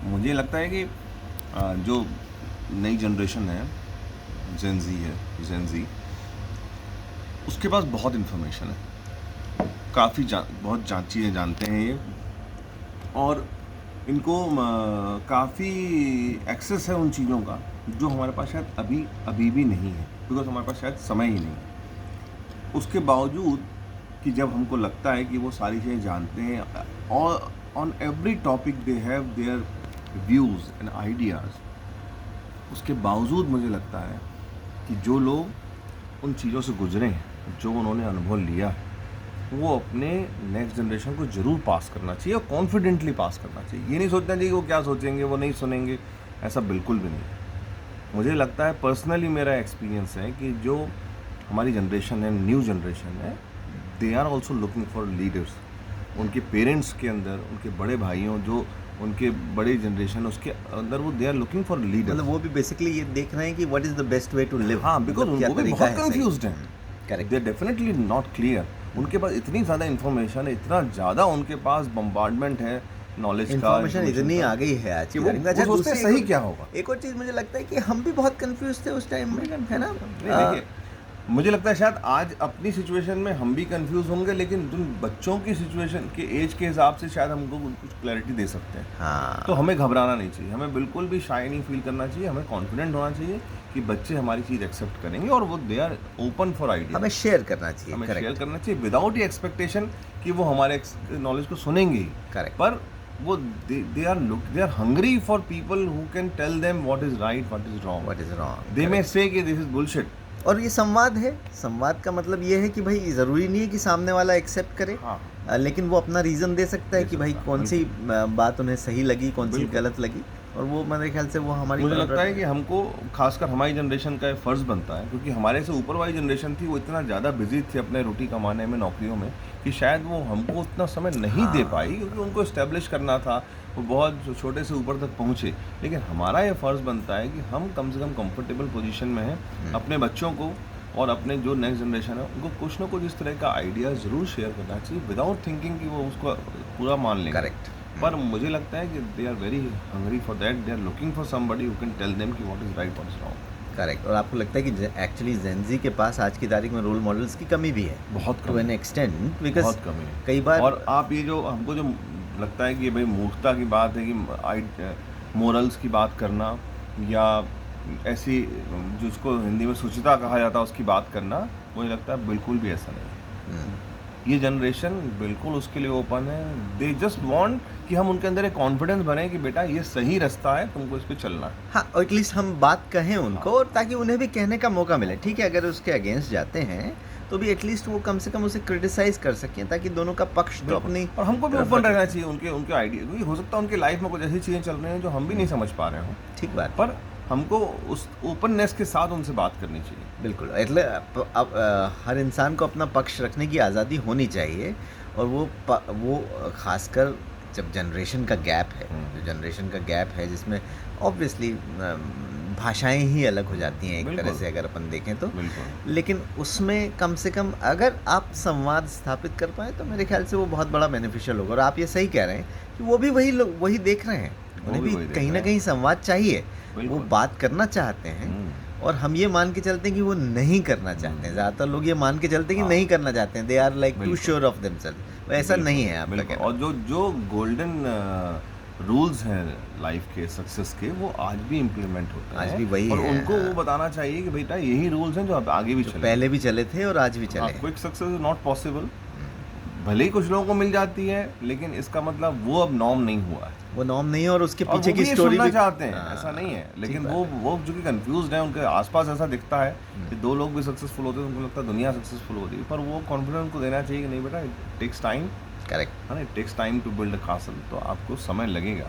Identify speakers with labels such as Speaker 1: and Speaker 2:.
Speaker 1: मुझे लगता है कि जो नई जनरेशन है, जेन ज़ी, उसके पास बहुत इन्फॉर्मेशन है, बहुत चीज़ें जानते हैं ये, और इनको काफ़ी एक्सेस है उन चीज़ों का जो हमारे पास शायद अभी भी नहीं है, बिकॉज हमारे पास शायद समय ही नहीं है। उसके बावजूद कि जब हमको लगता है कि वो सारी चीज़ें जानते हैं, और on every topic they have their views and ideas, उसके बावजूद मुझे लगता है कि जो लोग उन चीज़ों से गुजरे हैं, जो उन्होंने अनुभव लिया है, वो अपने नेक्स्ट जनरेशन को ज़रूर पास करना चाहिए, और कॉन्फिडेंटली पास करना चाहिए। ये नहीं सोचना चाहिए कि वो क्या सोचेंगे, वो नहीं सुनेंगे, ऐसा बिल्कुल भी नहीं। मुझे लगता है, पर्सनली मेरा एक्सपीरियंस है कि जो हमारी जनरेशन है, न्यू जनरेशन है, they are also looking for leaders. उनके पेरेंट्स के अंदर, उनके बड़े भाइयों, जो उनके बड़े जनरेशन उसके अंदर, वो they are looking for leaders.
Speaker 2: मतलब वो भी बेसिकली ये देख रहे हैं कि what is the best way to live.
Speaker 1: हाँ, बिकॉज
Speaker 2: मतलब
Speaker 1: वो भी बहुत कंफ्यूज्ड हैं।
Speaker 2: Correct.
Speaker 1: They are definitely not clear. उनके पास इतनी ज़्यादा इन्फॉर्मेशन है, इतना ज़्यादा उनके पास बम्बार्डमेंट है नॉलेज का,
Speaker 2: इन्फॉर्मेशन इतनी आ गई है आज की तारीख में।
Speaker 1: वो सोचते हैं सही क्या होगा।
Speaker 2: एक और चीज़ मुझे लगता है कि हम भी बहुत कंफ्यूज थे उस टाइम में, है ना?
Speaker 1: देखिए, मुझे लगता है शायद आज अपनी सिचुएशन में हम भी कंफ्यूज होंगे, लेकिन उन बच्चों की सिचुएशन के एज के हिसाब से शायद हमको कुछ क्लैरिटी दे सकते हैं।
Speaker 2: हाँ।
Speaker 1: तो हमें घबराना नहीं चाहिए, हमें बिल्कुल भी शाय नहीं फील करना चाहिए, हमें कॉन्फिडेंट होना चाहिए कि बच्चे हमारी चीज़ एक्सेप्ट करेंगे, और वो they are open for idea.
Speaker 2: हमें शेयर करना चाहिए।
Speaker 1: हमें शेयर करना चाहिए विदाउट ये एक्सपेक्टेशन कि वो हमारे नॉलेज को सुनेंगे ही।
Speaker 2: करेक्ट।
Speaker 1: पर वो they are hungry for people who can tell them what is right, what is wrong. They may say कि दिस इज बुलशिट।
Speaker 2: और ये संवाद है। संवाद का मतलब ये है कि भाई ज़रूरी नहीं है कि सामने वाला एक्सेप्ट करे।
Speaker 1: हाँ।
Speaker 2: लेकिन वो अपना रीज़न दे सकता है कि भाई कौन सी बात उन्हें सही लगी, कौन सी गलत लगी, और वो मेरे ख्याल से वो हमारी,
Speaker 1: मुझे लगता है कि हमको, खासकर हमारी जनरेशन का फ़र्ज़ बनता है, क्योंकि हमारे से ऊपर वाली जनरेशन थी, वो इतना ज़्यादा बिजी थी अपने रोटी कमाने में, नौकरियों में, कि शायद वो हमको उतना समय नहीं दे पाई, क्योंकि उनको इस्टेब्लिश करना था, वो बहुत छोटे से ऊपर तक पहुँचे। लेकिन हमारा ये फ़र्ज़ बनता है कि हम कम से कम कंफर्टेबल पोजीशन में हैं, अपने बच्चों को और अपने जो नेक्स्ट जनरेशन है उनको कुछ ना कुछ इस तरह का आइडिया ज़रूर शेयर करना चाहिए, विदाउट थिंकिंग कि वो उसको पूरा मान लेंगे।
Speaker 2: करेक्ट।
Speaker 1: पर मुझे लगता है कि they are very hungry for that, they are looking for somebody who can tell them कि what is right, what is wrong.
Speaker 2: Correct. और आपको लगता है कि एक्चुअली जेन ज़ी के पास आज की तारीख में रोल मॉडल्स की कमी भी है?
Speaker 1: बहुत
Speaker 2: टू एन एक्सटेंट, बिकॉज
Speaker 1: बहुत कमी है
Speaker 2: कई बार।
Speaker 1: और आप ये जो हमको जो लगता है कि भाई मूर्खता की बात है कि मोरल्स की बात करना, या ऐसी जिसको हिंदी में शुचिता कहा जाता है उसकी बात करना, मुझे लगता है बिल्कुल भी ऐसा नहीं है। ये जनरेशन बिल्कुल उसके लिए ओपन है। दे जस्ट वांट कि हम उनके अंदर एक कॉन्फिडेंस बने कि बेटा ये सही रास्ता है, तुमको इस पे चलना है।
Speaker 2: हाँ, और एटलीस्ट हम बात कहें उनको, और ताकि उन्हें भी कहने का मौका मिले। ठीक है, अगर उसके अगेंस्ट जाते हैं तो भी एटलीस्ट वो कम से कम उसे क्रिटिसाइज कर सकें, ताकि दोनों का पक्ष तो अपनी,
Speaker 1: और हमको भी ओपन रहना चाहिए उनके आइडिया, क्योंकि हो सकता है उनके लाइफ में कुछ ऐसी चीज़ें चल रही हैं जो हम भी नहीं समझ पा रहे हो।
Speaker 2: ठीक बात।
Speaker 1: पर हमको उस ओपननेस के साथ उनसे बात करनी चाहिए।
Speaker 2: बिल्कुल। એટલે अब हर इंसान को अपना पक्ष रखने की आज़ादी होनी चाहिए, और वो खासकर जब जनरेशन का गैप है, जो जनरेशन का गैप है जिसमें ऑब्वियसली भाषाएं ही अलग हो जाती हैं एक तरह से, अगर अपन देखें तो। लेकिन उसमें कम से कम अगर आप संवाद स्थापित कर पाए तो मेरे ख्याल से वो बहुत बड़ा बेनिफिशियल होगा। और आप ये सही कह रहे हैं कि वो भी वही देख रहे हैं, उन्हें भी कहीं ना कहीं संवाद चाहिए, वो बात करना चाहते हैं, और हम ये मान के चलते हैं कि वो नहीं करना चाहते हैं। ज़्यादातर लोग ये मान के चलते हैं कि नहीं करना चाहते हैं, they are like to sure of themselves. ऐसा नहीं है आपका कहना।
Speaker 1: और जो गोल्डन रूल्स हैं लाइफ के, सक्सेस के, वो आज भी इम्प्लीमेंट होते हैं,
Speaker 2: आज भी वही
Speaker 1: और
Speaker 2: है।
Speaker 1: उनको वो बताना चाहिए कि बेटा यही रूल्स हैं जो अब आगे भी चले,
Speaker 2: पहले भी चले थे और आज भी चले।
Speaker 1: Quick success is not possible. भले ही कुछ लोगों को मिल जाती है, लेकिन इसका मतलब वो अब नॉर्म नहीं हुआ है,
Speaker 2: वो नॉर्म नहीं है, और उसके
Speaker 1: और
Speaker 2: पीछे
Speaker 1: वो
Speaker 2: की
Speaker 1: भी
Speaker 2: स्टोरी
Speaker 1: सुनना
Speaker 2: भी
Speaker 1: चाहते हैं। ऐसा नहीं है, लेकिन वो जो कि कंफ्यूज्ड है, उनके आसपास ऐसा दिखता है कि दो लोग भी सक्सेसफुल होते हैं, उनको लगता है दुनिया सक्सेसफुल होती है, पर वो कॉन्फिडेंस को देना चाहिए कि नहीं बेटा, इट टेक्स टाइम।
Speaker 2: करेक्ट।
Speaker 1: हाँ, it takes time to build a castle, तो आपको समय लगेगा।